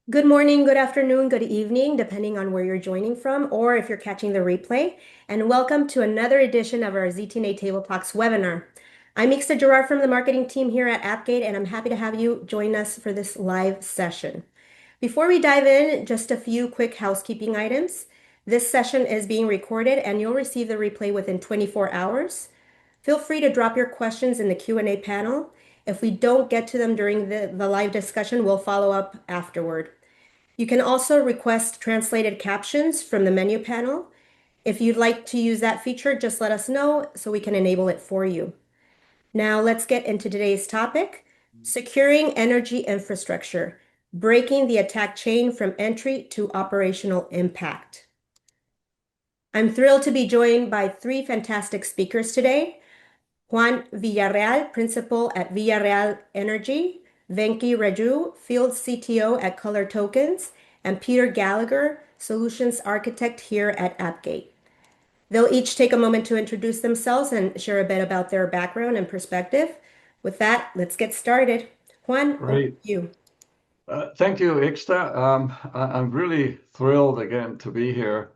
Good morning, good afternoon, good evening, depending on where you're joining from, or if you're catching the replay. And welcome to another edition of our ZTNA Table Talks webinar. I'm Ixta Gerard from the marketing team here at Appgate, and I'm happy to have you join us for this live session. Before we dive in, just a few quick housekeeping items. This session is being recorded, and you'll receive the replay within 24 hours. Feel free to drop your questions in the Q&A panel. If we don't get to them during the live discussion, we'll follow up afterward. You can also request translated captions from the menu panel. If you'd like to use that feature, just let us know so we can enable it for you. Now let's get into today's topic, securing energy infrastructure, breaking the attack chain from entry to operational impact. I'm thrilled to be joined by three fantastic speakers today. Juan Villareal, Principal at Villareal Energy, Venky Raju, Field CTO at ColorTokens, and Peter Gallagher, Solutions Architect here at Appgate. They'll each take a moment to introduce themselves and share a bit about their background and perspective. With that, let's get started. Juan, over to Great. you. Thank you, Ixta. I'm really thrilled again to be here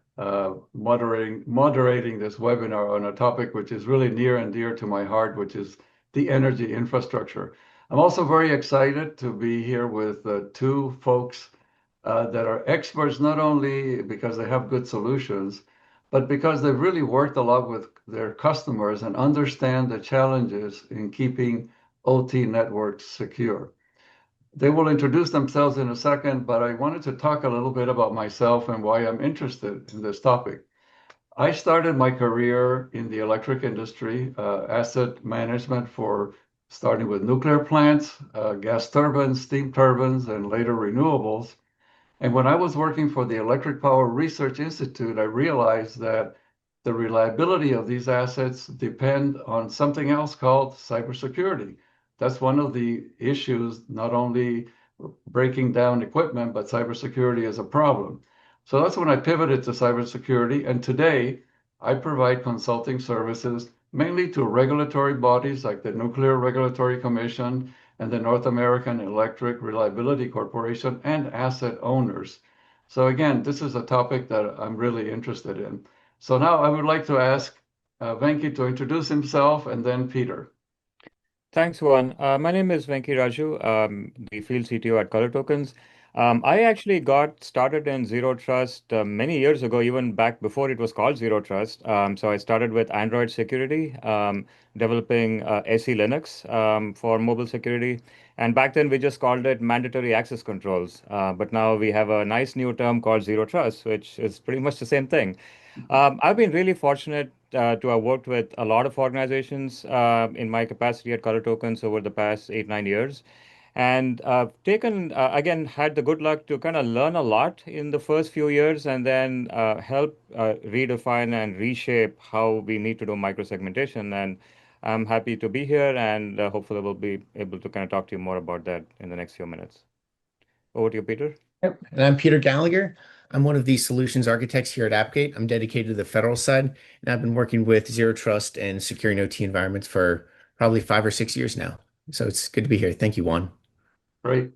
moderating this webinar on a topic which is really near and dear to my heart, which is the energy infrastructure. I'm also very excited to be here with two folks that are experts, not only because they have good solutions, but because they've really worked a lot with their customers and understand the challenges in keeping OT networks secure. They will introduce themselves in a second, but I wanted to talk a little bit about myself and why I'm interested in this topic. I started my career in the electric industry, asset management for starting with nuclear plants, gas turbines, steam turbines, and later renewables. And when I was working for the Electric Power Research Institute, I realized that the reliability of these assets depend on something else called cybersecurity. That's one of the issues, not only breaking down equipment, but cybersecurity is a problem. So that's when I pivoted to cybersecurity. And today, I provide consulting services mainly to regulatory bodies like the Nuclear Regulatory Commission and the North American Electric Reliability Corporation and asset owners. So again, this is a topic that I'm really interested in. So now I would like to ask Venky to introduce himself and then Peter. Thanks, Juan. My name is Venky Raju, the field CTO at ColorTokens. I actually got started in Zero Trust many years ago, even back before it was called Zero Trust. So I started with Android security, developing SE Linux for mobile security. And back then we just called it mandatory access controls. But now we have a nice new term called Zero Trust, which is pretty much the same thing. I've been really fortunate to have worked with a lot of organizations in my capacity at ColorTokens over the past 8, 9 years. And taken, again, had the good luck to kind of learn a lot in the first few years and then help redefine and reshape how we need to do microsegmentation. And I'm happy to be here and hopefully we'll be able to kind of talk to you more about that in the next few minutes. Over to you, Peter. Yep. And I'm Peter Gallagher. I'm one of the solutions architects here at Appgate. I'm dedicated to the federal side, and I've been working with Zero Trust and securing OT environments for probably 5 or 6 years now. So it's good to be here. Thank you, Juan. Great.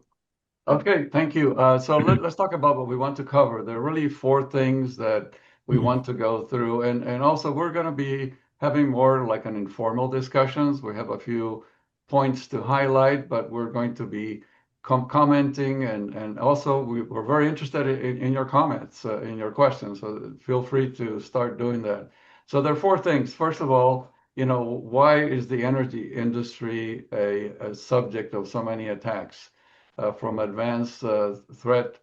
Okay, thank you. So let's talk about what we want to cover. There are really four things that we want to go through. And also we're going to be having more like an informal discussions. We have a few points to highlight, but we're going to be commenting and also we're very interested in your comments, in your questions. So feel free to start doing that. So there are four things. First of all, why is the energy industry a subject of so many attacks? From advanced threat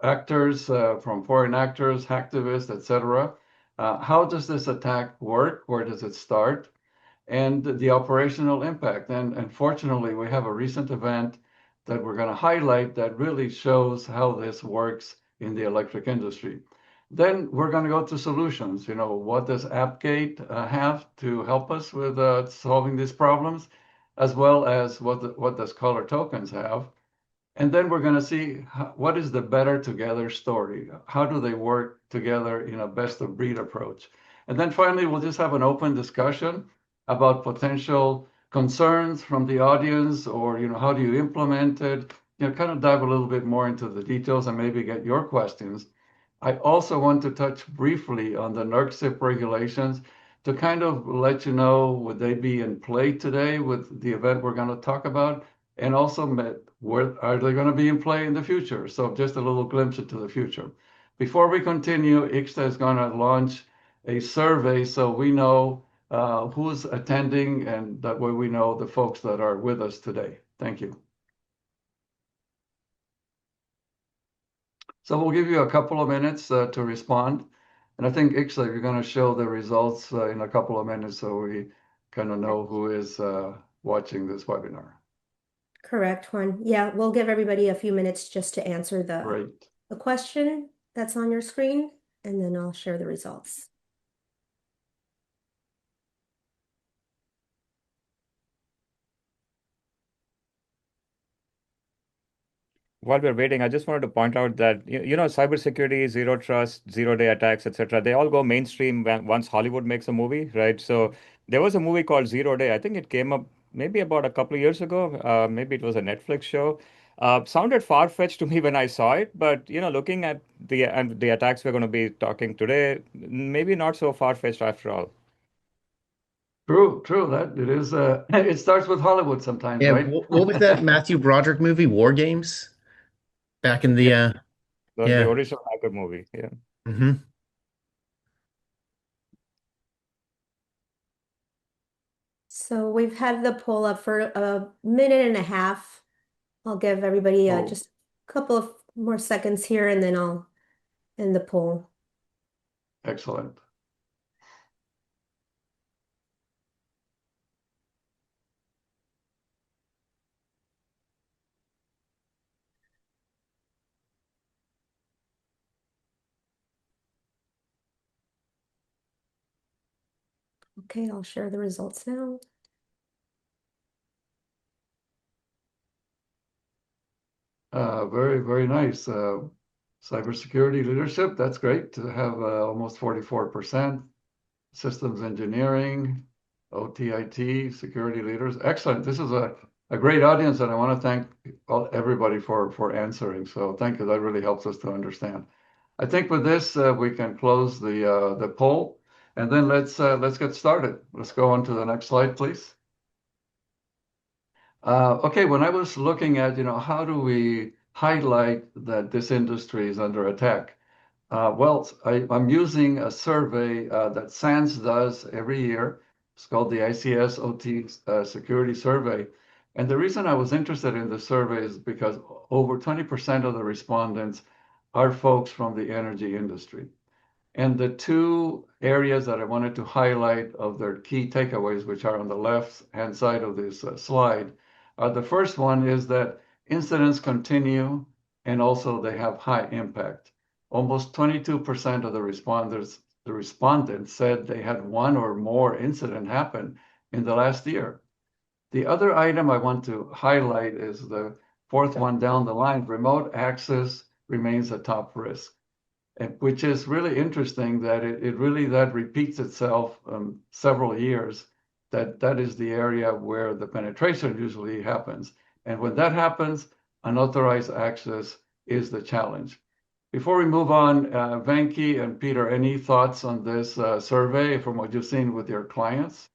actors, from foreign actors, hacktivists, etc. How does this attack work? Where does it start? And the operational impact. And fortunately, we have a recent event that we're going to highlight that really shows how this works in the electric industry. Then we're going to go to solutions. What does Appgate have to help us with solving these problems? As well as what does ColorTokens have. And then we're going to see what is the better together story. How do they work together in a best of breed approach? And then finally, we'll just have an open discussion about potential concerns from the audience or, how do you implement it? kind of dive a little bit more into the details and maybe get your questions, I also want to touch briefly on the NERC regulations to kind of let you know, would they be in play today with the event we're going to talk about? And also, where are they going to be in play in the future? So just a little glimpse into the future. Before we continue, ICSTA is going to launch a survey so we know who's attending, and that way we know the folks that are with us today. Thank you. So we'll give you a couple of minutes to respond. And I think, Ixla, you're going to show the results in a couple of minutes so we kind of know who is watching this webinar. Correct, Juan. Yeah, we'll give everybody a few minutes just to answer Great. the question that's on your screen, and then I'll share the results. While we're waiting, I just wanted to point out that cybersecurity, zero trust, zero-day attacks, etc. They all go mainstream once Hollywood makes a movie, right? So there was a movie called Zero Day. I think it came up maybe about a couple of years ago. Maybe it was a Netflix show. Sounded far-fetched to me when I saw it, but looking at the attacks we're going to be talking today, maybe not so far-fetched after all. True. That it is. It starts with Hollywood sometimes, Yeah, right? what was that Matthew Broderick movie, War Games? Back in the Yeah, the yeah. original hacker movie. Yeah. Hmm. So we've had the poll up for a minute and a half. I'll give everybody Oh, just a couple of more seconds here, and then I'll end the poll. excellent. Okay, I'll share the results now. Very, very nice. Cybersecurity leadership, that's great to have almost 44%. Systems engineering, OTIT, security leaders. Excellent. This is a great audience, and I want to thank everybody for answering. So thank you. That really helps us to understand. I think with this, we can close the poll, and then let's get started. Let's go on to the next slide, please. Okay, when I was looking at, how do we highlight that this industry is under attack? Well, I'm using a survey that SANS does every year. It's called the ICS OT Security Survey. And the reason I was interested in the survey is because over 20% of the respondents are folks from the energy industry. And the two areas that I wanted to highlight of their key takeaways, which are on the left-hand side of this slide, the first one is that incidents continue and also they have high impact. Almost 22% of the respondents said they had one or more incident happen in the last year. The other item I want to highlight is the fourth one down the line. Remote access remains a top risk, which is really interesting that it really that repeats itself several years. That is the area where the penetration usually happens. And when that happens, unauthorized access is the challenge. Before we move on, Venky and Peter, any thoughts on this survey from what you've seen with your clients,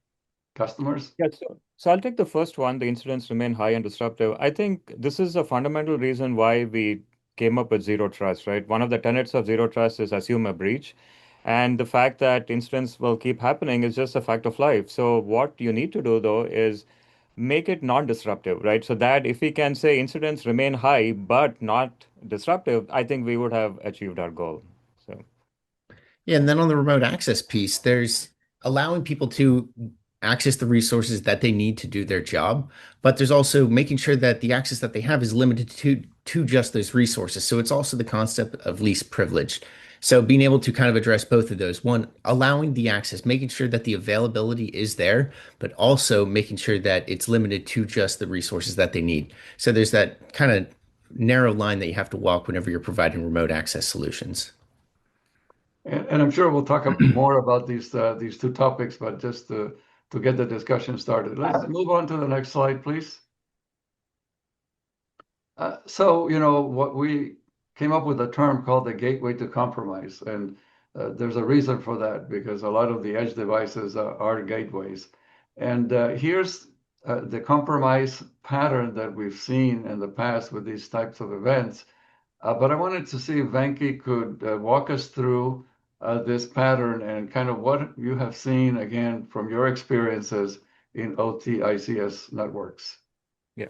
customers? Yeah, so I'll take the first one. The incidents remain high and disruptive. I think this is a fundamental reason why we came up with zero trust, right? One of the tenets of zero trust is assume a breach. And the fact that incidents will keep happening is just a fact of life. So what you need to do though is make it non-disruptive, right? So that if we can say incidents remain high but not disruptive, I think we would have achieved our goal. So Yeah, and then on the remote access piece, there's allowing people to access the resources that they need to do their job, but there's also making sure that the access that they have is limited to just those resources. So it's also the concept of least privileged. So being able to kind of address both of those, one, allowing the access, making sure that the availability is there, but also making sure that it's limited to just the resources that they need. So there's that kind of narrow line that you have to walk whenever you're providing remote access solutions. And I'm sure we'll talk more about these two topics, but just to get the discussion started, let's move on to the next slide, please. What we came up with a term called the gateway to compromise. And there's a reason for that because a lot of the edge devices are gateways. And here's the compromise pattern that we've seen in the past with these types of events. But I wanted to see if Venky could walk us through this pattern and kind of what you have seen again from your experiences in OT ICS networks. Yeah.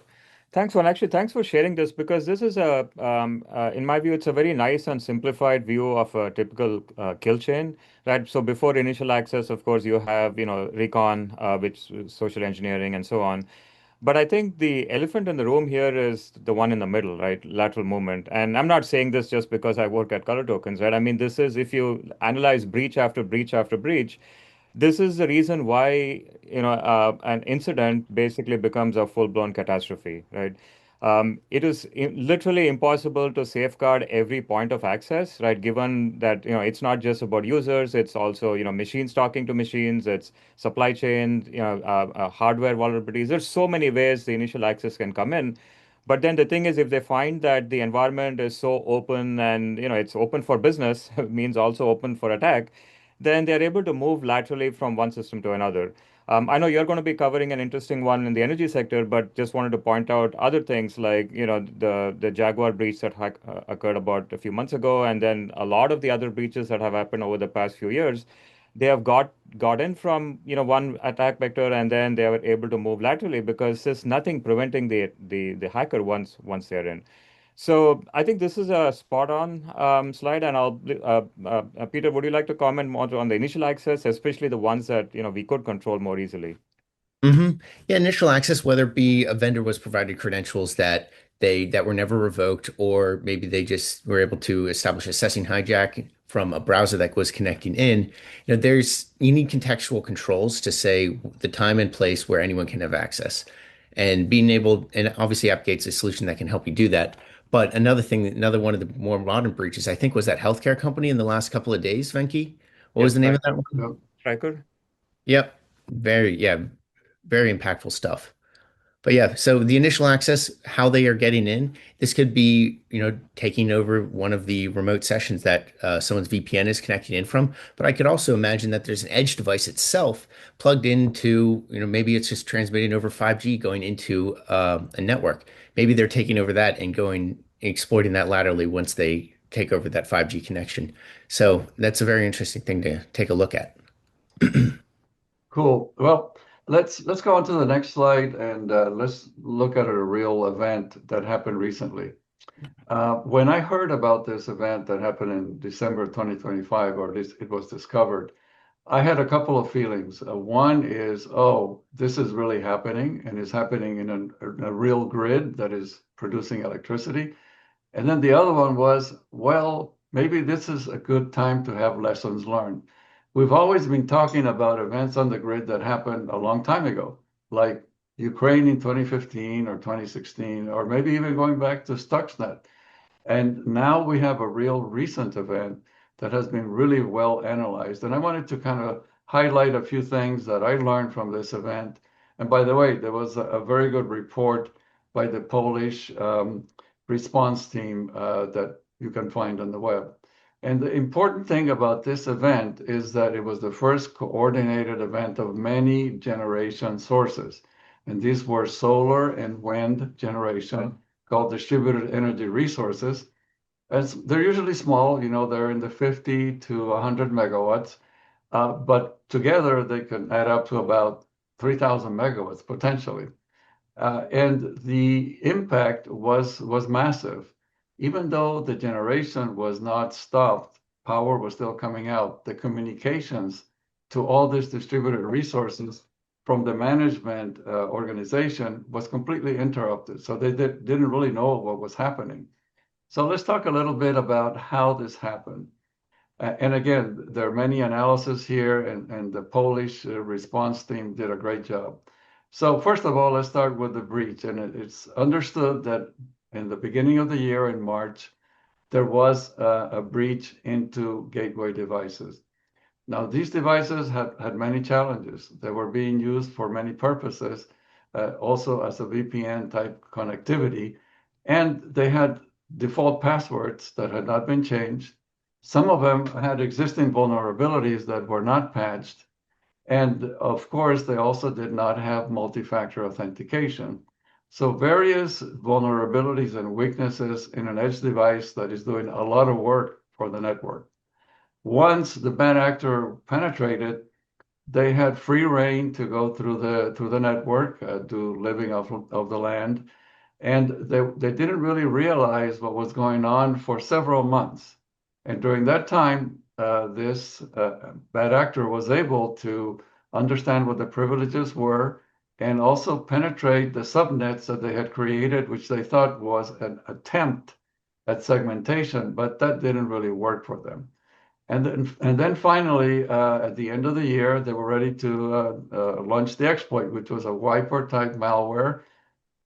Thanks, Juan. Actually, thanks for sharing this because this is in my view, it's a very nice and simplified view of a typical kill chain, right? So before initial access, of course, you have, recon, which is social engineering and so on. But I think the elephant in the room here is the one in the middle, right? Lateral movement. And I'm not saying this just because I work at ColorTokens, right? I mean, this is if you analyze breach after breach after breach, this is the reason why, an incident basically becomes a full-blown catastrophe, right? It is literally impossible to safeguard every point of access, right? Given that, it's not just about users, it's also, machines talking to machines, it's supply chain, hardware vulnerabilities. There's so many ways the initial access can come in. But then the thing is, if they find that the environment is so open and, it's open for business, means also open for attack, then they're able to move laterally from one system to another. I know you're going to be covering an interesting one in the energy sector, but just wanted to point out other things like, the Jaguar breach that occurred about a few months ago, and then a lot of the other breaches that have happened over the past few years. They have got in from, one attack vector, and then they were able to move laterally because there's nothing preventing the hacker once they're in. So I think this is a spot on slide, and Peter, would you like to comment more on the initial access, especially the ones that we could control more easily? hmm Yeah, initial access, whether it be a vendor was provided credentials that were never revoked, or maybe they just were able to establish a session hijack from a browser that was connecting in. You need contextual controls to say the time and place where anyone can have access. And obviously Appgate's a solution that can help you do that. But another one of the more modern breaches, I think, was that healthcare company in the last couple of days, Venky. What was Yes, the name of Striker. that one? Striker. Yep. Yeah, very impactful stuff. But yeah, so the initial access, how they are getting in, this could be, taking over one of the remote sessions that someone's VPN is connecting in from. But I could also imagine that there's an edge device itself plugged into, maybe it's just transmitting over 5G going into a network. Maybe they're taking over that and exploiting that laterally once they take over that 5G connection. So that's a very interesting thing to take a look at. Cool. Well, let's go on to the next slide and let's look at a real event that happened recently. When I heard about this event that happened in December 2025, or at least it was discovered, I had a couple of feelings. One is, oh, this is really happening, and it's happening in a real grid that is producing electricity. And then the other one was, well, maybe this is a good time to have lessons learned. We've always been talking about events on the grid that happened a long time ago, like Ukraine in 2015 or 2016, or maybe even going back to Stuxnet. And now we have a real recent event that has been really well analyzed. And I wanted to kind of highlight a few things that I learned from this event. And by the way, there was a very good report by the Polish response team that you can find on the web. And the important thing about this event is that it was the first coordinated event of many generation sources. And these were solar and wind generation called distributed energy resources. As they're usually small, they're in the 50 to 100 megawatts, but together they can add up to about 3,000 megawatts potentially. And the impact was massive. Even though the generation was not stopped, power was still coming out. The communications to all these distributed resources from the management organization was completely interrupted. So they didn't really know what was happening. So let's talk a little bit about how this happened. And again, there are many analyses here, and the Polish response team did a great job. So first of all, let's start with the breach. And it's understood that in the beginning of the year, in March, there was a breach into gateway devices. Now, these devices had many challenges. They were being used for many purposes, also as a VPN type connectivity. and they had default passwords that had not been changed. Some of them had existing vulnerabilities that were not patched. And of course, they also did not have multi-factor authentication. So various vulnerabilities and weaknesses in an edge device that is doing a lot of work for the network. Once the bad actor penetrated, they had free reign to go through the network, do living of the land, and they didn't really realize what was going on for several months. And during that time, this bad actor was able to understand what the privileges were and also penetrate the subnets that they had created, which they thought was an attempt at segmentation, but that didn't really work for them. And then finally, at the end of the year, they were ready to launch the exploit, which was a wiper type malware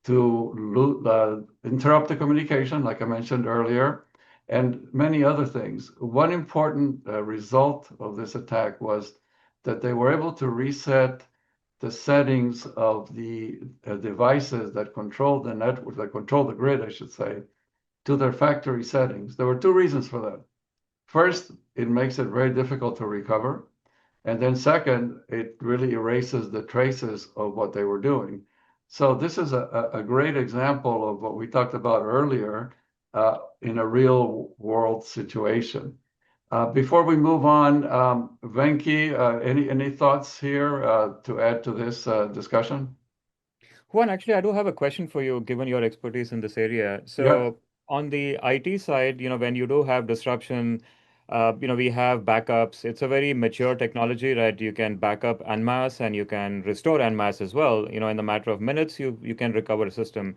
to interrupt the communication, like I mentioned earlier, and many other things. One important result of this attack was that they were able to reset the settings of the devices that control the network, that control the grid, I should say, to their factory settings. There were two reasons for that. First, it makes it very difficult to recover. And then second, it really erases the traces of what they were doing. So this is a great example of what we talked about earlier in a real world situation. Before we move on, Venky, any thoughts here to add to this discussion? Juan, actually, I do have a question for you, given your expertise in this area. Yeah. So, on the IT side, when you do have disruption, we have backups. It's a very mature technology, right? You can back up en masse and you can restore en masse as well. In the matter of minutes, you can recover a system.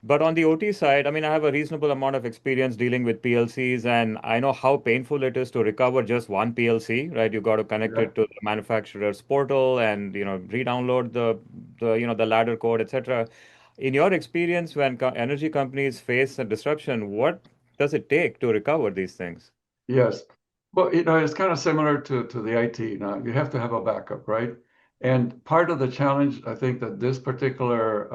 But on the OT side, I mean, I have a reasonable amount of experience dealing with PLCs, and I know how painful it is to recover just one PLC, right? You got to connect Yeah. it to the manufacturer's portal and, re-download the ladder code, etc. In your experience, when energy companies face a disruption, what does it take to recover these things? Yes. Well, it's kind of similar to the IT. Now, you have to have a backup, right? And part of the challenge, I think, that this particular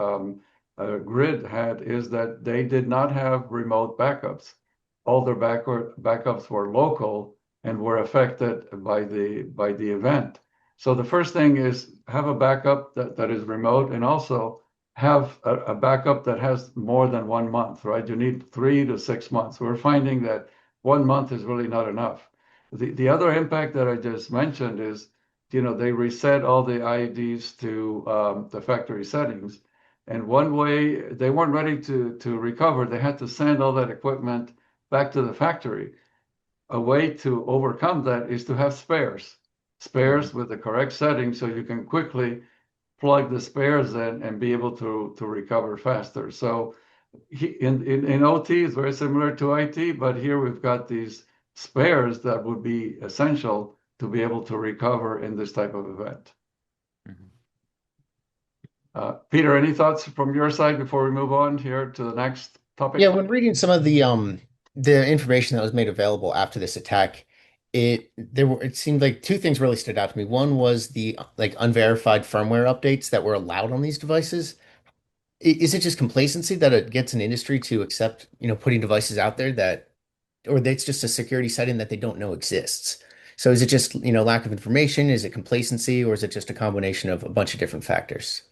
grid had is that they did not have remote backups. All their backups were local and were affected by the event. So the first thing is have a backup that is remote, and also have a backup that has more than 1 month, right? You need 3 to 6 months. We're finding that 1 month is really not enough. The other impact that I just mentioned is, they reset all the IDs to the factory settings. And one way they weren't ready to recover, they had to send all that equipment back to the factory. A way to overcome that is to have spares with the correct settings so you can quickly plug the spares in and be able to recover faster. So in OT, it's very similar to IT, but here we've got these spares that would be essential to be able to recover in this type of event. Mhm. Peter, any thoughts from your side before we move on here to the next topic? Yeah, when reading some of the information that was made available after this attack, it seemed like two things really stood out to me. One was the like unverified firmware updates that were allowed on these devices. Is it just complacency that it gets an industry to accept, putting devices out there that, or that's just a security setting that they don't know exists? So is it just, lack of information? Is it complacency, or is it just a combination of a bunch of different factors?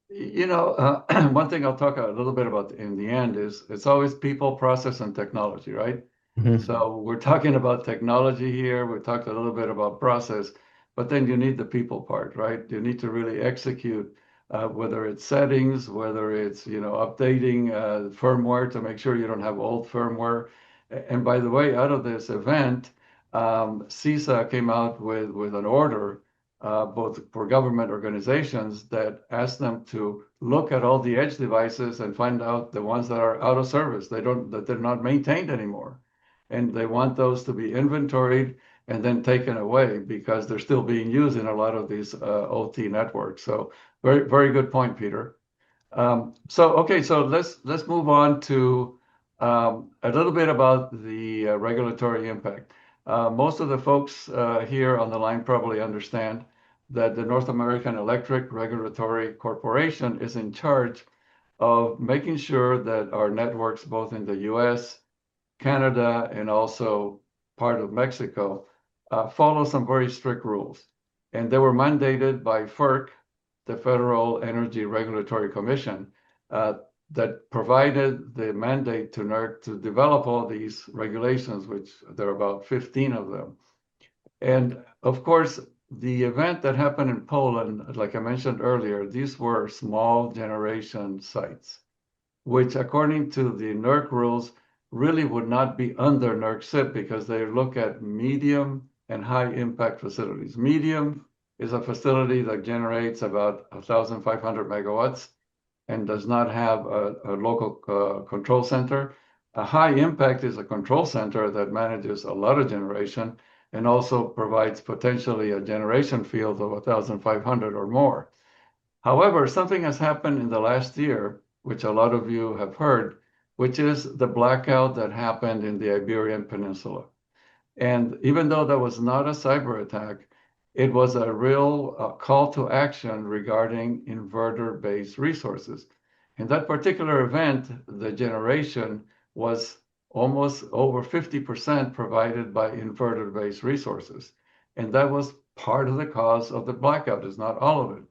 One thing I'll talk a little bit about in the end is it's always people, process, and technology, right? Mhm. So we're talking about technology here. We talked a little bit about process, but then you need the people part, right? You need to really execute, whether it's settings, whether it's, updating firmware to make sure you don't have old firmware. And by the way, out of this event, CISA came out with an order, both for government organizations, that ask them to look at all the edge devices and find out the ones that are out of service. That they're not maintained anymore. And they want those to be inventoried and then taken away because they're still being used in a lot of these OT networks. So very, very good point, Peter. So let's move on to a little bit about the regulatory impact. Most of the folks here on the line probably understand that the North American Electric Regulatory Corporation is in charge of making sure that our networks, both in the US, Canada, and also part of Mexico, follow some very strict rules. And they were mandated by FERC, the Federal Energy Regulatory Commission, that provided the mandate to NERC to develop all these regulations, which there are about 15 of them. And of course, the event that happened in Poland, like I mentioned earlier, these were small generation sites, which according to the NERC rules really would not be under NERC CIP because they look at medium and high impact facilities. Medium is a facility that generates about 1,500 megawatts and does not have a local control center. A high impact is a control center that manages a lot of generation and also provides potentially a generation field of 1,500 or more. However, something has happened in the last year, which a lot of you have heard, which is the blackout that happened in the Iberian Peninsula. And even though that was not a cyber attack, it was a real call to action regarding inverter-based resources. In that particular event, the generation was almost over 50% provided by inverter-based resources. And that was part of the cause of the blackout, is not all of it.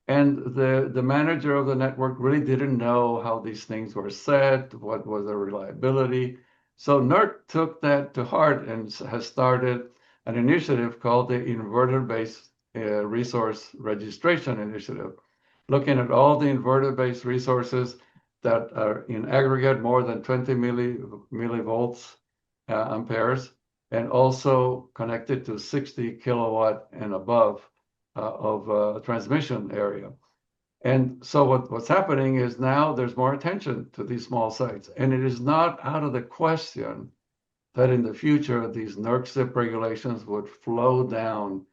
And the manager of the network really didn't know how these things were set, what was the reliability. So NERC took that to heart and has started an initiative called the Inverter-Based Resource Registration Initiative, looking at all the inverter-based resources that are in aggregate more than 20 millivolts amperes, and also connected to 60 kilowatt and above of transmission area. And so what's happening is now there's more attention to these small sites. And it is not out of the question that in the future, these NERC CIP regulations would flow down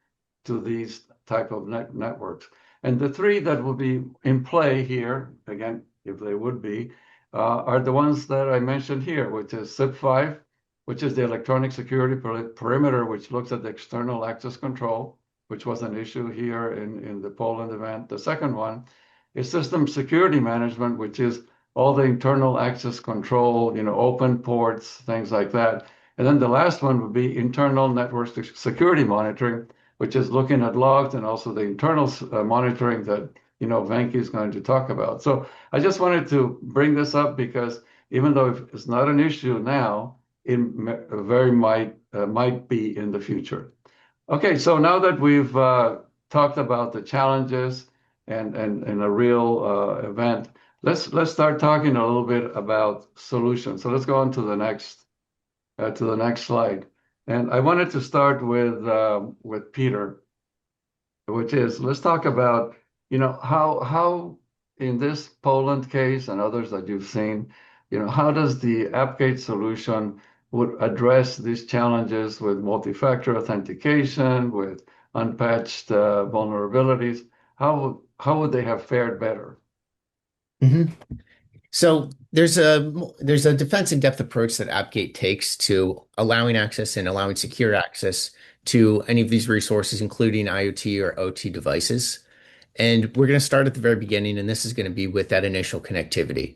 to these type of networks. And the three that will be in play here, again, if they would be, are the ones that I mentioned here, which is CIP5, which is the electronic security perimeter, which looks at the external access control, which was an issue here in the Poland event. The second one is system security management, which is all the internal access control, open ports, things like that. And then the last one would be internal network security monitoring, which is looking at logs and also the internal monitoring that, Venky is going to talk about. So I just wanted to bring this up because even though it's not an issue now, it very might be in the future. Okay, so now that we've talked about the challenges and a real event, let's start talking a little bit about solutions. So let's go on to the next slide. And I wanted to start with Peter, which is let's talk about how in this Poland case and others that you've seen, how does the Appgate solution would address these challenges with multi-factor authentication, with unpatched vulnerabilities? How would they have fared better? Mhm. So there's a defense in depth approach that Appgate takes to allowing access and allowing secure access to any of these resources, including IoT or OT devices. And we're going to start at the very beginning, and this is going to be with that initial connectivity.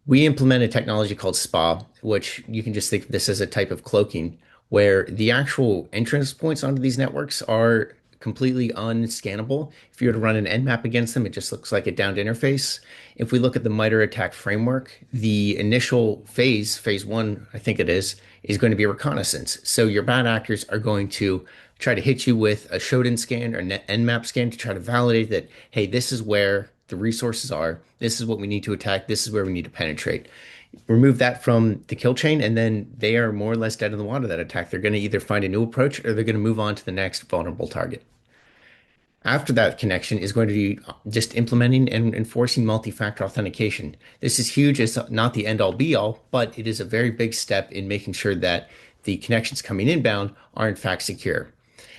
We implement a technology called SPA, which you can just think of this as a type of cloaking, where the actual entrance points onto these networks are completely unscannable. If you were to run an Nmap against them, it just looks like a downed interface. If we look at the MITRE ATT&CK framework, the initial phase one, I think it is going to be reconnaissance. So your bad actors are going to try to hit you with a Shodan scan or Nmap scan to try to validate that, hey, this is where the resources are. This is what we need to attack. This is where we need to penetrate. Remove that from the kill chain, and then they are more or less dead in the water that attack. They're going to either find a new approach or they're going to move on to the next vulnerable target. After that connection is going to be just implementing and enforcing multi-factor authentication. This is huge. It's not the end all be all, but it is a very big step in making sure that the connections coming inbound are in fact secure.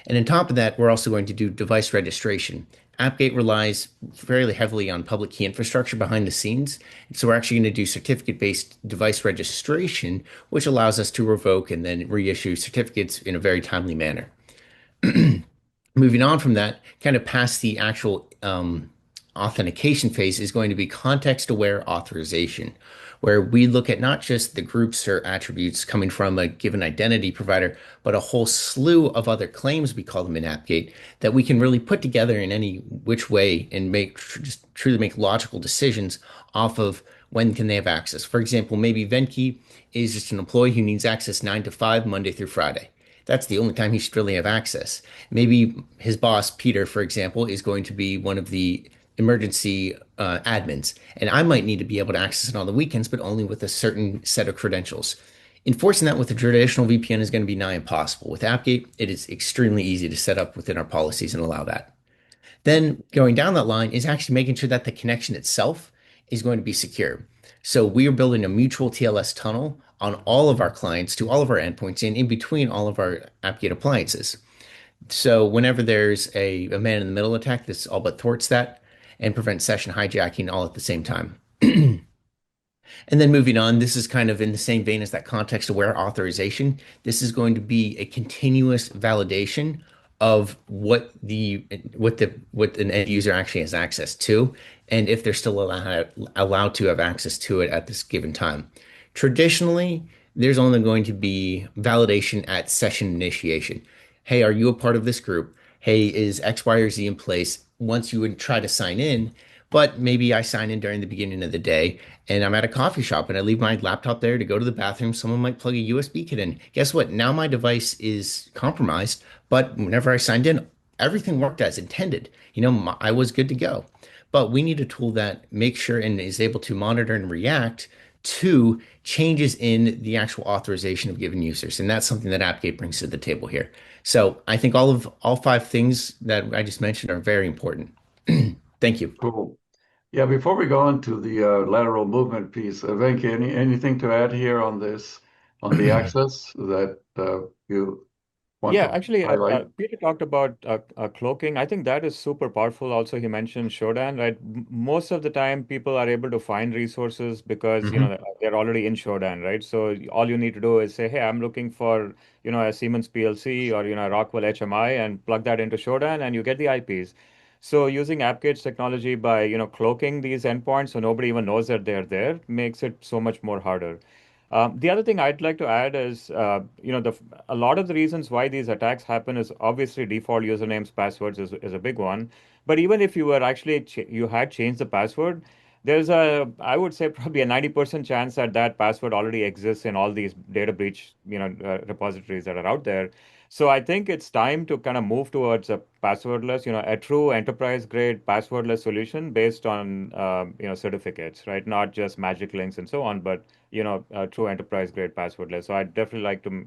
And on top of that, we're also going to do device registration. Appgate relies fairly heavily on public key infrastructure behind the scenes. So we're actually going to do certificate-based device registration, which allows us to revoke and then reissue certificates in a very timely manner. Moving on from that, kind of past the actual authentication phase is going to be context-aware authorization, where we look at not just the groups or attributes coming from a given identity provider, but a whole slew of other claims, we call them in Appgate, that we can really put together in any which way and just truly make logical decisions off of when can they have access. For example, maybe Venky is just an employee who needs access 9 to 5, Monday through Friday. That's the only time he should really have access. Maybe his boss, Peter, for example, is going to be one of the emergency admins, and I might need to be able to access it on the weekends, but only with a certain set of credentials. Enforcing that with a traditional VPN is going to be nigh impossible. With Appgate, it is extremely easy to set up within our policies and allow that. Then going down that line is actually making sure that the connection itself is going to be secure. So we are building a mutual TLS tunnel on all of our clients to all of our endpoints and in between all of our Appgate appliances. So whenever there's a man in the middle attack, this all but thwarts that and prevents session hijacking all at the same time. And then moving on, this is kind of in the same vein as that context-aware authorization. This is going to be a continuous validation of what an end user actually has access to, and if they're still allowed to have access to it at this given time. Traditionally, there's only going to be validation at session initiation. Hey, are you a part of this group? Hey, is X, Y, or Z in place? Once you would try to sign in, but maybe I sign in during the beginning of the day and I'm at a coffee shop and I leave my laptop there to go to the bathroom. Someone might plug a USB kit in. Guess what? Now my device is compromised, but whenever I signed in, everything worked as intended. I was good to go. But we need a tool that makes sure and is able to monitor and react to changes in the actual authorization of given users. And that's something that Appgate brings to the table here. So I think all five things that I just mentioned are very important. Thank you. Cool. Yeah, before we go into the lateral movement piece, Venky, anything to add here on this, on the access that you want Yeah, to actually, highlight? Peter talked about cloaking. I think that is super powerful. Also, he mentioned Shodan, right? Most of the time, people are able to find resources because, Mhm. they're already in Shodan, right? So all you need to do is say, hey, I'm looking for, a Siemens PLC or, a Rockwell HMI and plug that into Shodan and you get the IPs. So using AppGate's technology by, cloaking these endpoints so nobody even knows that they're there makes it so much more harder. The other thing I'd like to add is, a lot of the reasons why these attacks happen is obviously default usernames, passwords is a big one. But even if you were actually you had changed the password, there's I would say probably a 90% chance that that password already exists in all these data breach, repositories that are out there. So I think it's time to kind of move towards a passwordless, a true enterprise grade passwordless solution based on, certificates, right? Not just magic links and so on, but true enterprise grade passwordless. So I'd definitely like to,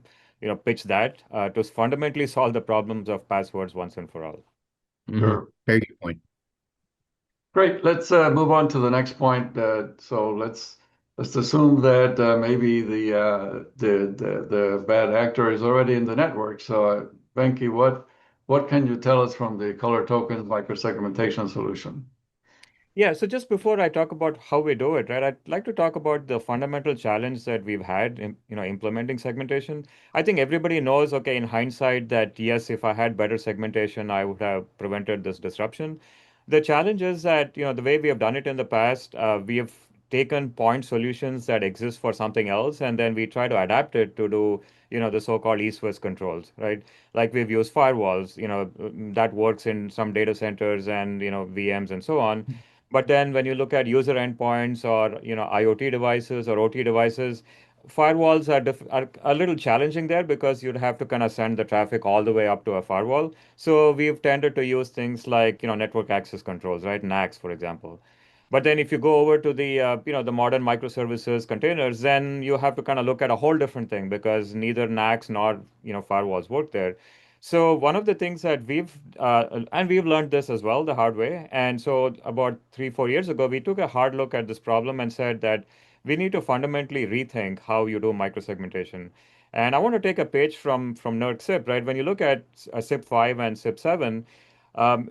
pitch that to fundamentally solve the problems of passwords once and for all. Mhm. Sure. Very good point. Great. Let's move on to the next point. So let's assume that maybe the bad actor is already in the network. So, Venky, what can you tell us from the color tokens microsegmentation solution? Yeah, so just before I talk about how we do it, right, I'd like to talk about the fundamental challenge that we've had in, implementing segmentation. I think everybody knows, okay, in hindsight, that yes, if I had better segmentation, I would have prevented this disruption. The challenge is that, the way we have done it in the past, we have taken point solutions that exist for something else, and then we try to adapt it to do, the so-called east-west controls, right? Like we've used firewalls, that works in some data centers and, VMs and so on. But then when you look at user endpoints or IoT devices or OT devices, firewalls are a little challenging there because you'd have to kind of send the traffic all the way up to a firewall. So we've tended to use things like network access controls, right? NACs, for example. But then if you go over to the the modern microservices containers, then you have to kind of look at a whole different thing because neither NACs nor firewalls work there. So one of the things that we've learned this as well the hard way. And so about 3-4 years ago, we took a hard look at this problem and said that we need to fundamentally rethink how you do microsegmentation. And I want to take a page from NerdSIP, right? When you look at SIP 5 and SIP 7,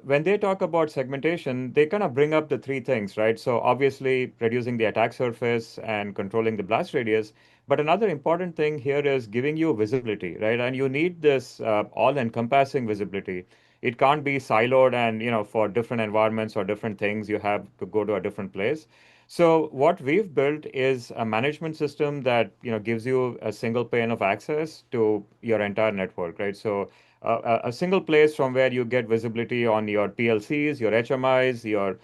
when they talk about segmentation, they kind of bring up the three things, right? So obviously reducing the attack surface and controlling the blast radius. But another important thing here is giving you visibility, right? And you need this all-encompassing visibility. it can't be siloed and, for different environments or different things, you have to go to a different place. So what we've built is a management system that, gives you a single pane of access to your entire network, right? So a single place from where you get visibility on your PLCs, your HMIs, your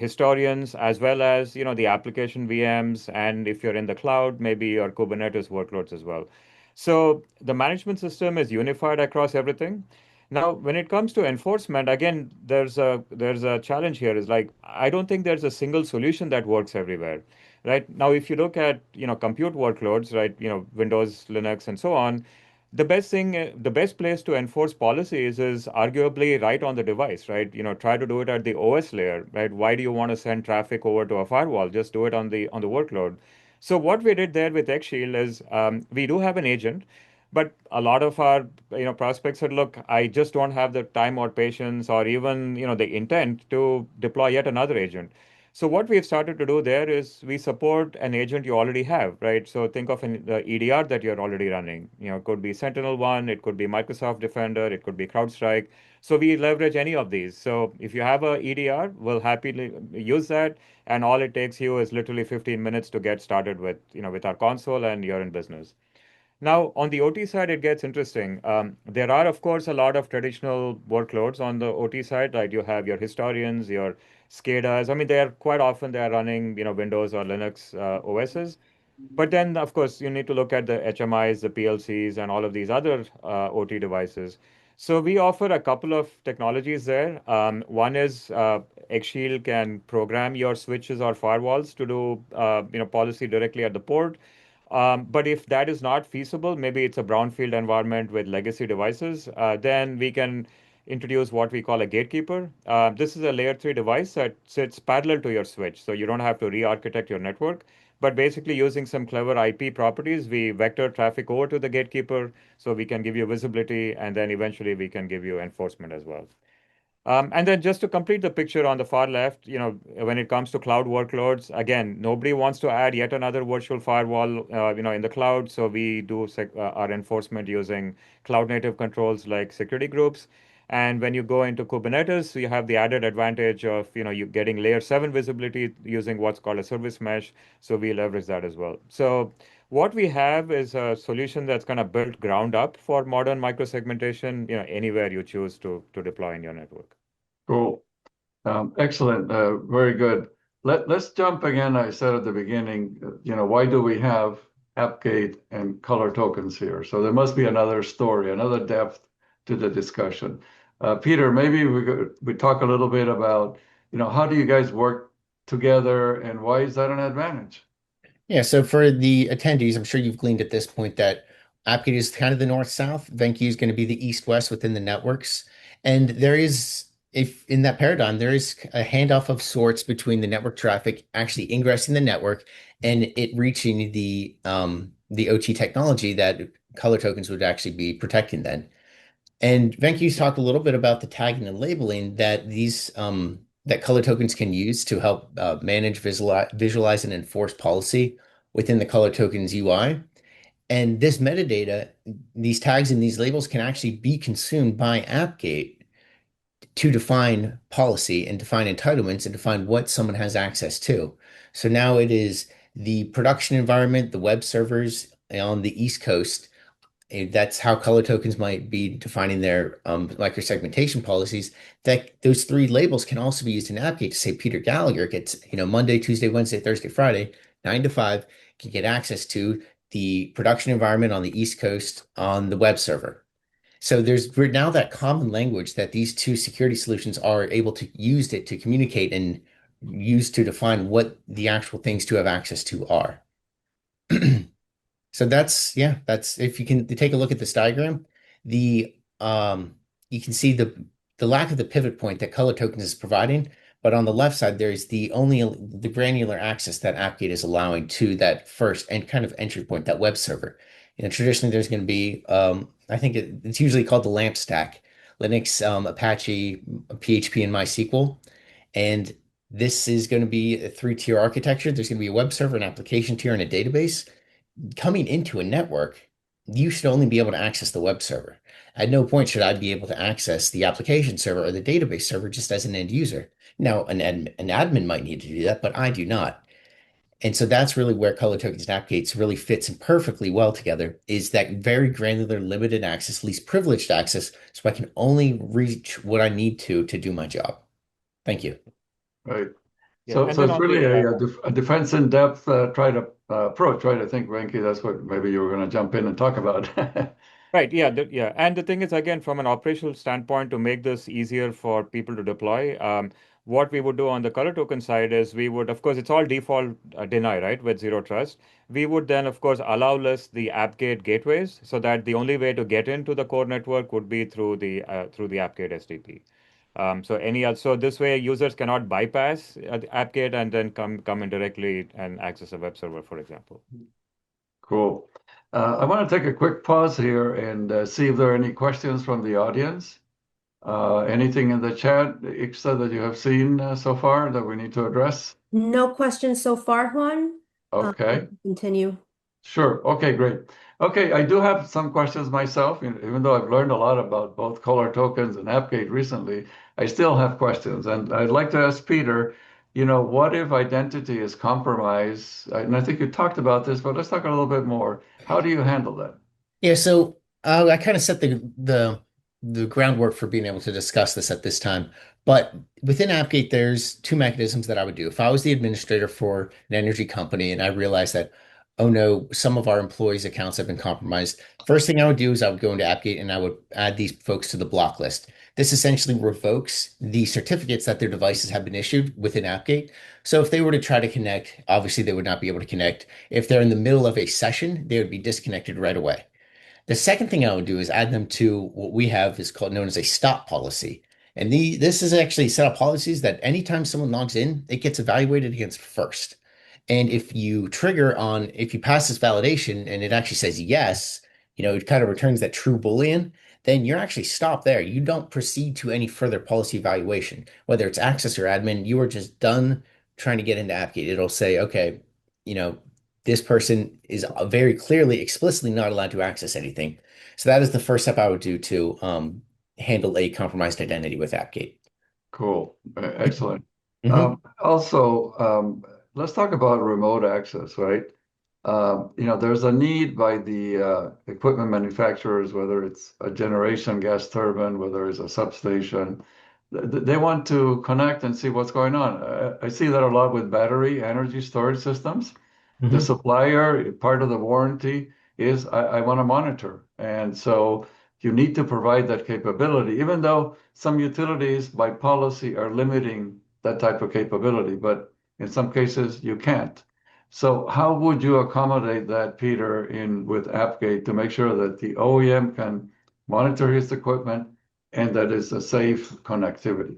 historians, as well as the application VMs, and if you're in the cloud, maybe your Kubernetes workloads as well. So the management system is unified across everything. Now, when it comes to enforcement, again, there's a challenge here. Is like I don't think there's a single solution that works everywhere, right? Now, if you look at compute workloads, right, Windows, Linux, and so on, the best place to enforce policies is arguably right on the device, right? Try to do it at the OS layer, right? Why do you want to send traffic over to a firewall? Just do it on the workload. So what we did there with XShield is we do have an agent, but a lot of our prospects said, look, I just don't have the time or patience or even the intent to deploy yet another agent. So what we've started to do there is we support an agent you already have, right? So think of the EDR that you're already running. It could be Sentinel-1, it could be Microsoft Defender, it could be CrowdStrike. So we leverage any of these. So if you have a EDR, we'll happily use that, and all it takes you is literally 15 minutes to get started with our console, and you're in business. Now, on the OT side, it gets interesting. There are, of course, a lot of traditional workloads on the OT side. Like you have your historians, your SCADAs. I mean, they are running, Windows or Linux OSs. But then, of course, you need to look at the HMIs, the PLCs, and all of these other OT devices. So we offer a couple of technologies there. One is XShield can program your switches or firewalls to do, policy directly at the port. But if that is not feasible, maybe it's a brownfield environment with legacy devices, then we can introduce what we call a gatekeeper. This is a layer 3 device that sits parallel to your switch, so you don't have to re-architect your network. But basically, using some clever IP properties, we vector traffic over to the gatekeeper so we can give you visibility, and then eventually we can give you enforcement as well. And then just to complete the picture on the far left, when it comes to cloud workloads, again, nobody wants to add yet another virtual firewall, in the cloud. So we do our enforcement using cloud native controls like security groups. And when you go into Kubernetes, you have the added advantage of, you getting layer 7 visibility using what's called a service mesh. So we leverage that as well. So what we have is a solution that's kind of built ground up for modern microsegmentation, anywhere you choose to deploy in your network. Cool. Excellent. Very good. Let's jump again. I said at the beginning, why do we have Appgate and ColorTokens here? So there must be another story, another depth to the discussion. Peter, maybe we talk a little bit about, how do you guys work together and why is that an advantage? Yeah, so for the attendees, I'm sure you've gleaned at this point that Appgate is kind of the north-south. Venky is going to be the east-west within the networks. And there is, if in that paradigm, there is a handoff of sorts between the network traffic actually ingressing the network and it reaching the OT technology that color tokens would actually be protecting then. And Venky's talked a little bit about the tagging and labeling that these that color tokens can use to help manage, visualize, and enforce policy within the color tokens UI. And this metadata, these tags and these labels can actually be consumed by Appgate to define policy and define entitlements and define what someone has access to. So now it is the production environment, the web servers on the East Coast. That's how color tokens might be defining their microsegmentation policies. That those three labels can also be used in Appgate to say Peter Gallagher gets, Monday, Tuesday, Wednesday, Thursday, Friday, 9 to 5, can get access to the production environment on the East Coast on the web server. So there's now that common language that these two security solutions are able to use it to communicate and use to define what the actual things to have access to are. So that's if you can take a look at this diagram, the you can see the lack of the pivot point that color tokens is providing, but on the left side there's the granular access that Appgate is allowing to that first and kind of entry point, that web server. Traditionally there's going to be I think it's usually called the LAMP stack, Linux, Apache, PHP, and MySQL, and this is going to be a 3-tier architecture. There's going to be a web server, an application tier, and a database coming into a network. you should only be able to access the web server. At no point should I be able to access the application server or the database server just as an end user. Now, an admin might need to do that, but I do not. And so that's really where color tokens and appgates really fits in perfectly well together, is that very granular, limited access, least privileged access, so I can only reach what I need to do my job. Thank you. Right. Yeah, and So then it's on really the a defense in depth try to approach, right? I think, Venky, that's what maybe you were going to jump in and talk about. right, yeah, yeah. And the thing is, again, from an operational standpoint, to make this easier for people to deploy, what we would do on the color token side is we would, of course, it's all default deny, right, with zero trust. We would then, of course, allow list the Appgate gateways so that the only way to get into the core network would be through the Appgate SDP. So this way users cannot bypass the Appgate and then come in directly and access a web server, for example. Cool. I want to take a quick pause here and see if there are any questions from the audience. Anything in the chat, Ixta, that you have seen so far that we need to address? No questions so far, Juan. Okay. Continue. Sure. Okay, great. Okay, I do have some questions myself. Even though I've learned a lot about both color tokens and Appgate recently, I still have questions. And I'd like to ask Peter, what if identity is compromised? And I think you talked about this, but let's talk a little bit more. How do you handle that? Yeah, so I kind of set the groundwork for being able to discuss this at this time. But within Appgate, there's two mechanisms that I would do. If I was the administrator for an energy company and I realized that, oh no, some of our employees' accounts have been compromised, first thing I would do is I would go into Appgate and I would add these folks to the block list. This essentially revokes the certificates that their devices have been issued within Appgate. So if they were to try to connect, obviously they would not be able to connect. If they're in the middle of a session, they would be disconnected right away. The second thing I would do is add them to what we have is called known as a stop policy. And this is actually a set of policies that anytime someone logs in, it gets evaluated against first. And if you pass this validation and it actually says yes, it kind of returns that true Boolean, then you're actually stopped there. You don't proceed to any further policy evaluation, whether it's access or admin, you are just done trying to get into Appgate. It'll say, okay, you know, this person is very clearly, explicitly not allowed to access anything. So that is the first step I would do to handle a compromised identity with Appgate. Cool. Excellent. Mhm. Also, let's talk about remote access, right? There's a need by the equipment manufacturers, whether it's a generation gas turbine, whether it's a substation, they want to connect and see what's going on. I see that a lot with battery energy storage systems. The Mhm. supplier, part of the warranty is I want to monitor. And so you need to provide that capability, even though some utilities by policy are limiting that type of capability, but in some cases you can't. So how would you accommodate that, Peter, in with Appgate to make sure that the OEM can monitor his equipment and that it's a safe connectivity?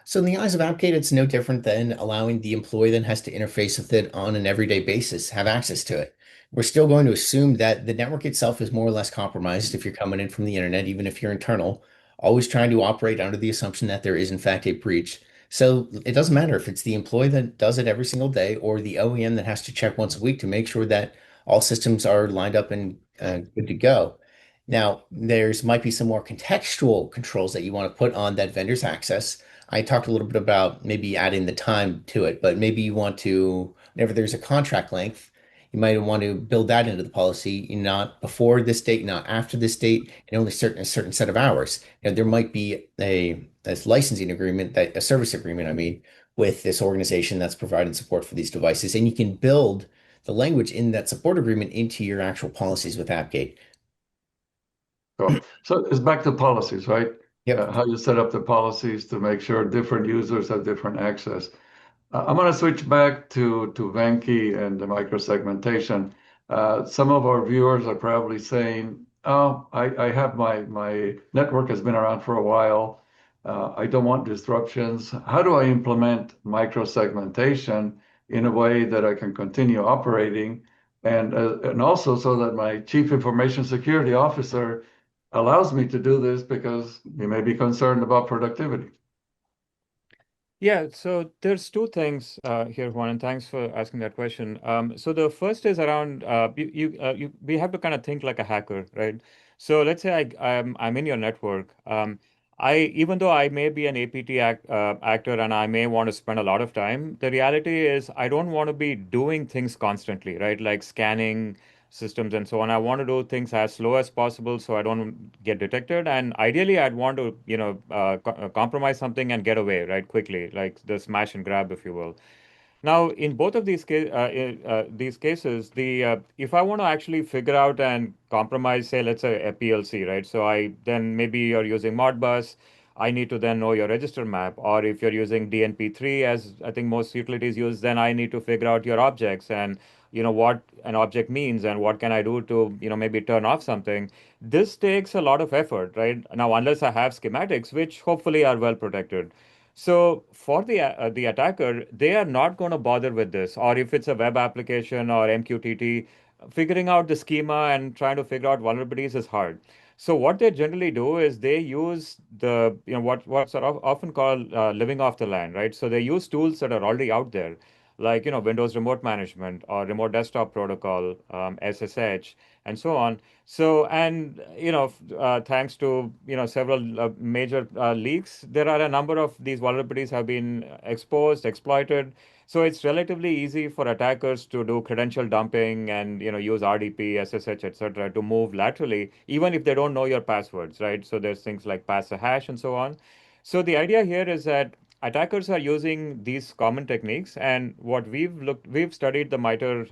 So in the eyes of Appgate, it's no different than allowing the employee then has to interface with it on an everyday basis, have access to it. We're still going to assume that the network itself is more or less compromised if you're coming in from the internet, even if you're internal, always trying to operate under the assumption that there is in fact a breach. So it doesn't matter if it's the employee that does it every single day or the OEM that has to check once a week to make sure that all systems are lined up and good to go. Now, there's might be some more contextual controls that you want to put on that vendor's access. I talked a little bit about maybe adding the time to it, but maybe you want to, whenever there's a contract length, you might want to build that into the policy, not before this date, not after this date, and only a certain set of hours. There might be a licensing agreement, that a service agreement, I mean, with this organization that's providing support for these devices, and you can build the language in that support agreement into your actual policies with Appgate. Cool. So it's back to policies, right? Yep. How you set up the policies to make sure different users have different access. I'm going to switch back to Venky and the microsegmentation. Some of our viewers are probably saying, "Oh, I have my network has been around for a while. I don't want disruptions. How do I implement microsegmentation in a way that I can continue operating, and also so that my chief information security officer allows me to do this because he may be concerned about productivity?" Yeah, so there's two things here, Juan, and thanks for asking that question. So the first is around we have to kind of think like a hacker, right? So let's say I'm in your network. I even though I may be an actor and I may want to spend a lot of time, the reality is I don't want to be doing things constantly, right? Like scanning systems and so on. I want to do things as slow as possible so I don't get detected. And ideally, I'd want to, compromise something and get away, right, quickly, like the smash and grab, if you will. Now, in both of these cases, the if I want to actually figure out and compromise, say, let's say a PLC, right? So I then maybe you're using Modbus, I need to then know your register map, or if you're using DNP3, as I think most utilities use, then I need to figure out your objects and what an object means and what can I do to maybe turn off something. This takes a lot of effort, right? Now, unless I have schematics, which hopefully are well protected. So for the attacker, they are not going to bother with this. Or if it's a web application or MQTT, figuring out the schema and trying to figure out vulnerabilities is hard. So what they generally do is they use the what's sort of often called living off the land, right? So they use tools that are already out there, like Windows Remote Management or Remote Desktop Protocol, SSH, and so on. So, and thanks to several major leaks, there are a number of these vulnerabilities have been exposed, exploited. So it's relatively easy for attackers to do credential dumping and use RDP, SSH, etc. to move laterally, even if they don't know your passwords, right? So there's things like pass a hash and so on. So the idea here is that attackers are using these common techniques, and what we've studied the MITRE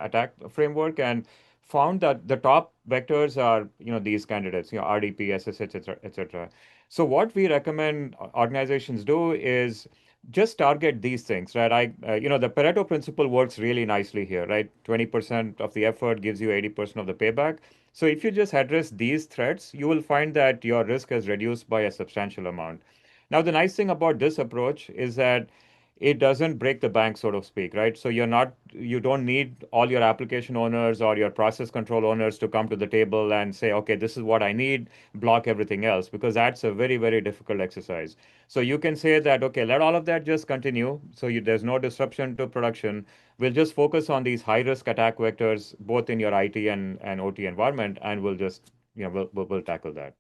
attack framework and found that the top vectors are these candidates, RDP, SSH, etc., etc. So what we recommend organizations do is just target these things, right? The Pareto principle works really nicely here, right? 20% of the effort gives you 80% of the payback. So if you just address these threats, you will find that your risk is reduced by a substantial amount. Now, the nice thing about this approach is that it doesn't break the bank, so to speak, right? So you don't need all your application owners or your process control owners to come to the table and say, okay, this is what I need, block everything else, because that's a very, very difficult exercise. So you can say that, okay, let all of that just continue. So there's no disruption to production. We'll just focus on these high risk attack vectors, both in your IT and OT environment, and we'll just, we'll tackle that.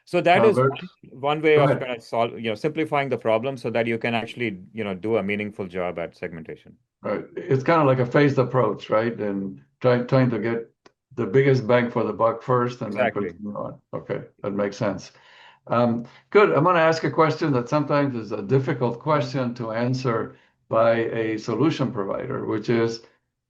So that is Very, one way go of ahead. kind of simplifying the problem so that you can actually, do a meaningful job at segmentation. Right. It's kind of like a phased approach, right? And trying to get the biggest bang for the buck first and then Exactly. continue on. Okay, that makes sense. Good. I'm going to ask a question that sometimes is a difficult question to answer by a solution provider, which is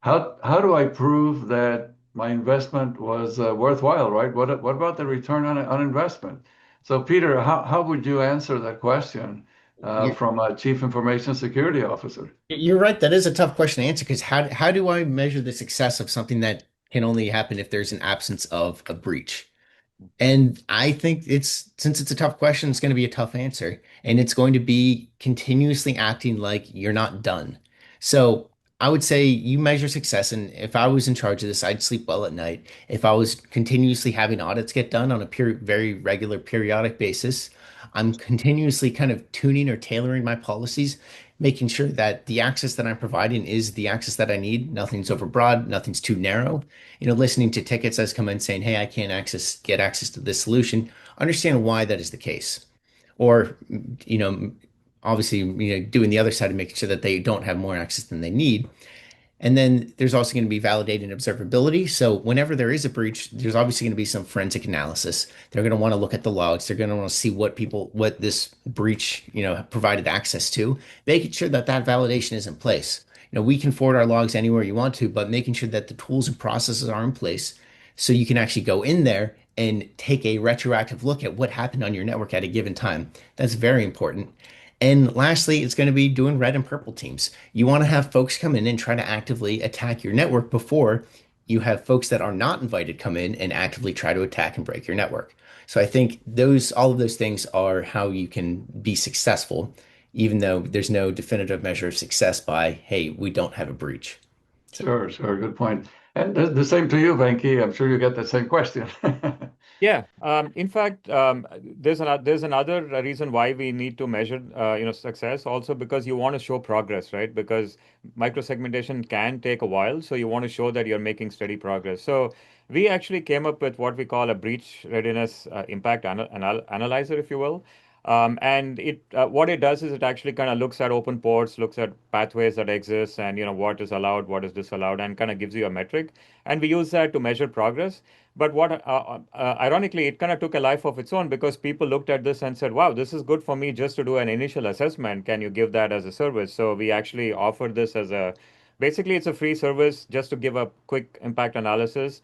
how do I prove that my investment was worthwhile, right? What about the return on investment? So, Peter, how would you answer that question from a chief information security officer? You're right. That is a tough question to answer because how do I measure the success of something that can only happen if there's an absence of a breach? And I think since it's a tough question, it's going to be a tough answer. And it's going to be continuously acting like you're not done. So I would say you measure success. And if I was in charge of this, I'd sleep well at night. If I was continuously having audits get done on a very regular periodic basis, I'm continuously kind of tuning or tailoring my policies, making sure that the access that I'm providing is the access that I need. Nothing's overbroad, nothing's too narrow. Listening to tickets as come in saying, "Hey, I can't get access to this solution." Understand why that is the case, or you know, obviously, doing the other side and making sure that they don't have more access than they need. And then there's also going to be validating observability. So whenever there is a breach, there's obviously going to be some forensic analysis. They're going to want to look at the logs. They're going to want to see what this breach, provided access to, making sure that that validation is in place. We can forward our logs anywhere you want to, but making sure that the tools and processes are in place so you can actually go in there and take a retroactive look at what happened on your network at a given time. That's very important. And lastly, it's going to be doing red and purple teams. You want to have folks come in and try to actively attack your network before you have folks that are not invited come in and actively try to attack and break your network. So I think all of those things are how you can be successful, even though there's no definitive measure of success by, hey, we don't have a breach. So Sure, good point. And the same to you, Venky. I'm sure you get the same question. Yeah. In fact, there's another reason why we need to measure, success also because you want to show progress, right? Because microsegmentation can take a while, so you want to show that you're making steady progress. So we actually came up with what we call a breach readiness impact analyzer, if you will. And what it does is it actually kind of looks at open ports, looks at pathways that exist, and what is allowed, what is disallowed, and kind of gives you a metric. And we use that to measure progress. But ironically, it kind of took a life of its own because people looked at this and said, wow, this is good for me just to do an initial assessment. Can you give that as a service? So we actually offered this basically, it's a free service just to give a quick impact analysis.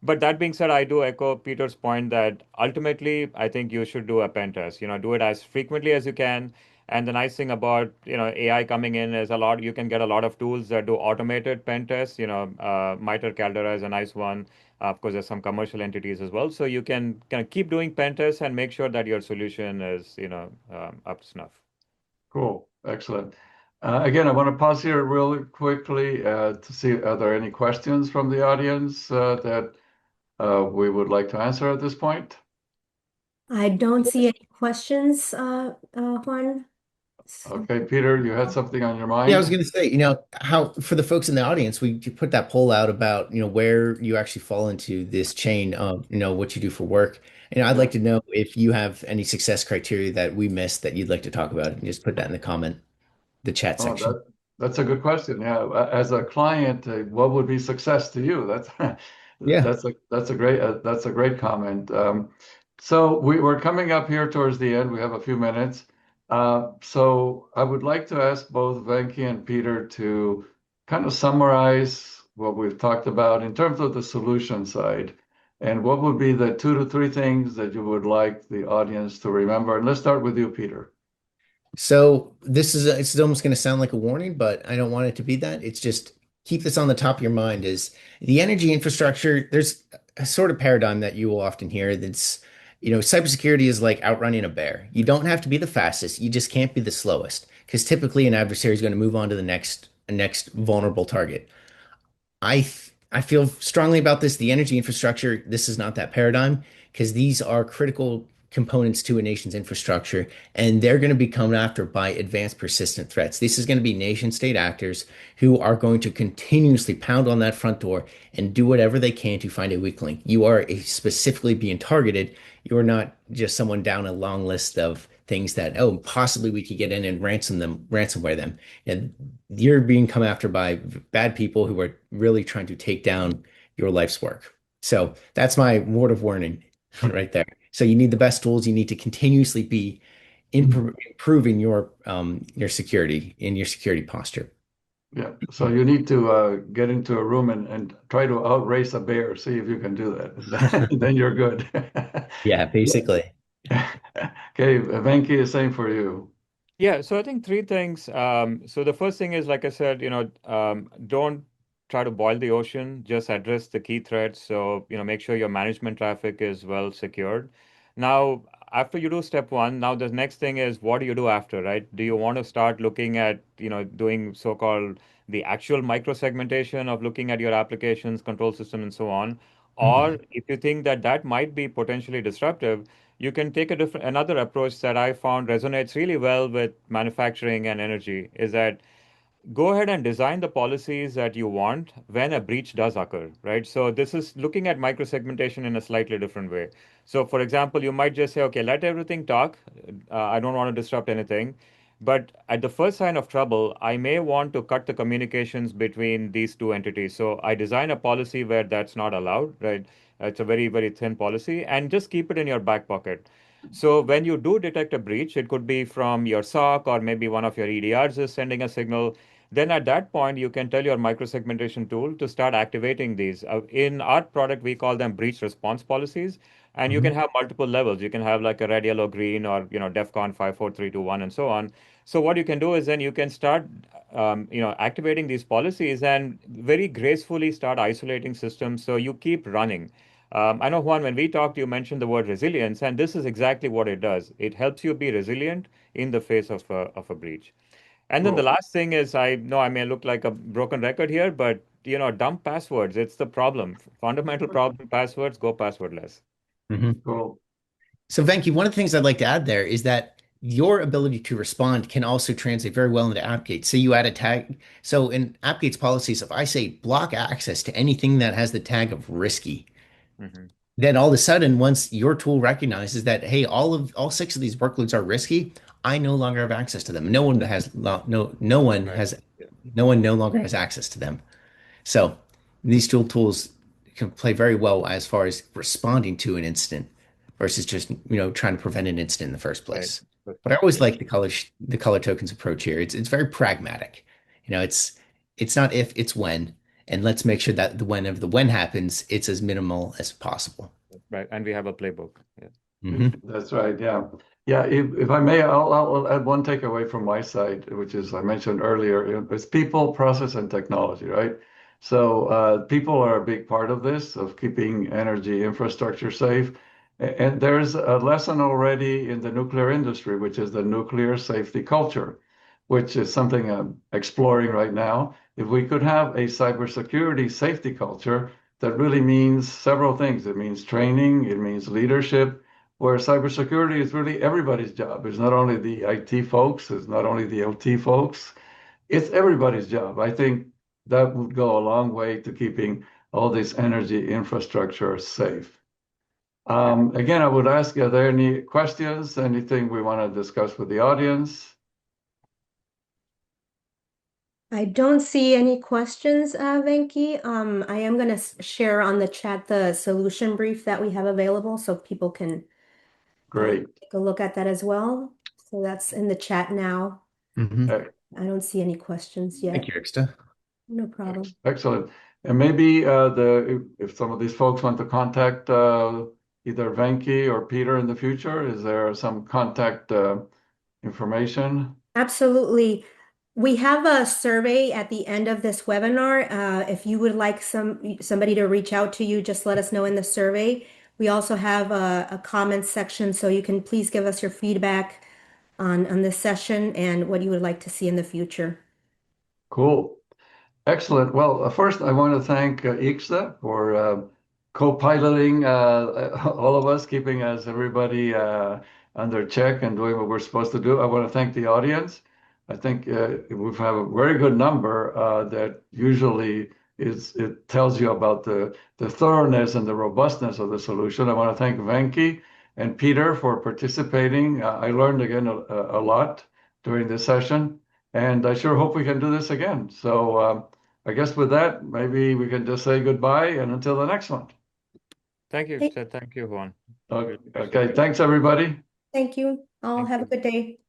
But that being said, I do echo Peter's point that ultimately, I think you should do a pen test. Do it as frequently as you can. And the nice thing about AI coming in is you can get a lot of tools that do automated pen tests. MITRE Caldera is a nice one. Of course, there's some commercial entities as well. So you can kind of keep doing pen tests and make sure that your solution is up to snuff. Cool. Excellent. Again, I want to pause here really quickly to see are there any questions from the audience that we would like to answer at this point? I don't see any questions, Juan. Okay, Peter, you had something on your Yeah, I was mind? going to say, how for the folks in the audience, we you put that poll out about, where you actually fall into this chain of, what you do for work. And I'd Yeah. like to know if you have any success criteria that we missed that you'd like to talk about, and just put that in the chat Oh, section. that's a good question. Yeah, as a client, what would be success to you? That's Yeah. that's a great comment. So we're coming up here towards the end. We have a few minutes. So I would like to ask both Venki and Peter to kind of summarize what we've talked about in terms of the solution side, and what would be the 2 to 3 things that you would like the audience to remember. And let's start with you, Peter. So it's almost going to sound like a warning, but I don't want it to be that. It's just keep this on the top of your mind is the energy infrastructure. There's a sort of paradigm that you will often hear that's, cybersecurity is like outrunning a bear. You don't have to be the fastest. You just can't be the slowest because typically an adversary is going to move on to the next vulnerable target. I feel strongly about this. The energy infrastructure, this is not that paradigm because these are critical components to a nation's infrastructure, and they're going to be come after by advanced persistent threats. This is going to be nation state actors who are going to continuously pound on that front door and do whatever they can to find a weak link. You are specifically being targeted. You're not just someone down a long list of things that, oh, possibly we could get in and ransomware them. And you're being come after by bad people who are really trying to take down your life's work. So that's my word of warning right there. So you need the best tools. You need to continuously be improving your security in your security posture. Yeah, so you need to get into a room and try to outrace a bear, see if you can do that. Then you're good. Yeah, basically. Okay, Venki is same for you. Yeah, so I think three things. So the first thing is, like I said, don't try to boil the ocean, just address the key threats. So, make sure your management traffic is well secured. Now, after you do step one, now the next thing is what do you do after, right? Do you want to start looking at, doing so-called the actual micro-segmentation of looking at your applications, control system, and so on? Or if you think that that might be potentially disruptive, you can take another approach that I found resonates really well with manufacturing and energy is that go ahead and design the policies that you want when a breach does occur, right? So this is looking at microsegmentation in a slightly different way. So for example, you might just say, okay, let everything talk. I don't want to disrupt anything. But at the first sign of trouble, I may want to cut the communications between these two entities. So I design a policy where that's not allowed, right? It's a very, very thin policy and just keep it in your back pocket. So when you do detect a breach, it could be from your SOC or maybe one of your EDRs is sending a signal. Then at that point, you can tell your microsegmentation tool to start activating these. In our product, we call them breach response policies, and you can Mhm. have multiple levels. You can have like a red, yellow, green, or DEFCON 5, 4, 3, 2, 1, and so on. So what you can do is then you can start, activating these policies and very gracefully start isolating systems. So you keep running. I know, Juan, when we talked, you mentioned the word resilience, and this is exactly what it does. It helps you be resilient in the face of a breach. And then the Cool. last thing is, I know I may look like a broken record here, but dump passwords. It's the problem. Fundamental problem, passwords, go passwordless. Mhm. Cool. So, Venky, one of the things I'd like to add there is that your ability to respond can also translate very well into Appgate. So you add a tag. So in Appgate's policies, if I say block access to anything that has the tag of risky, Hmm. then all of a sudden, once your tool recognizes that, hey, all six of these workloads are risky, I no longer have access to them. Right. Yeah. No one no longer has access to them. So these tools can play very well as far as responding to an incident versus just, trying to prevent an incident in the first Right. place. First But I place. always Yeah. like the color tokens approach here. It's very pragmatic. It's not if, it's when. And let's make sure that whenever the when happens, it's as minimal as possible. Right. And we have a playbook. Yeah. Hmm. That's right. Yeah. Yeah. If I may, I'll add one takeaway from my side, which is I mentioned earlier, it's people, process, and technology, right? So people are a big part of this, of keeping energy infrastructure safe. And there's a lesson already in the nuclear industry, which is the nuclear safety culture, which is something I'm exploring right now. If we could have a cybersecurity safety culture, that really means several things. It means training, it means leadership, where cybersecurity is really everybody's job. It's not only the IT folks, it's not only the OT folks, it's everybody's job. I think that would go a long way to keeping all this energy infrastructure safe. Again, I would ask, are there any questions, anything we want to discuss with the audience? I don't see any questions, Venky. I am going to share on the chat the solution brief that we have available so people can Great. take a look at that as well. So that's in the chat now. Hmm. I don't see any questions Thank yet. you, Ixta. No problem. Excellent. And maybe if some of these folks want to contact either Venky or Peter in the future, is there some contact information? Absolutely. We have a survey at the end of this webinar. If you would like somebody to reach out to you, just let us know in the survey. We also have a comments section, so you can please give us your feedback on this session and what you would like to see in the future. Cool. Excellent. Well, first, I want to thank Ixta for co-piloting all of us, keeping us everybody under check and doing what we're supposed to do. I want to thank the audience. I think we've have a very good number that usually it tells you about the thoroughness and the robustness of the solution. I want to thank Venky and Peter for participating. I learned again a lot during this session, and I sure hope we can do this again. So. I guess with that, maybe we can just say goodbye and until the next one. Thank you. Hey, Thank you, Juan. Okay, thanks everybody. thank you. All Thank have a you. good day.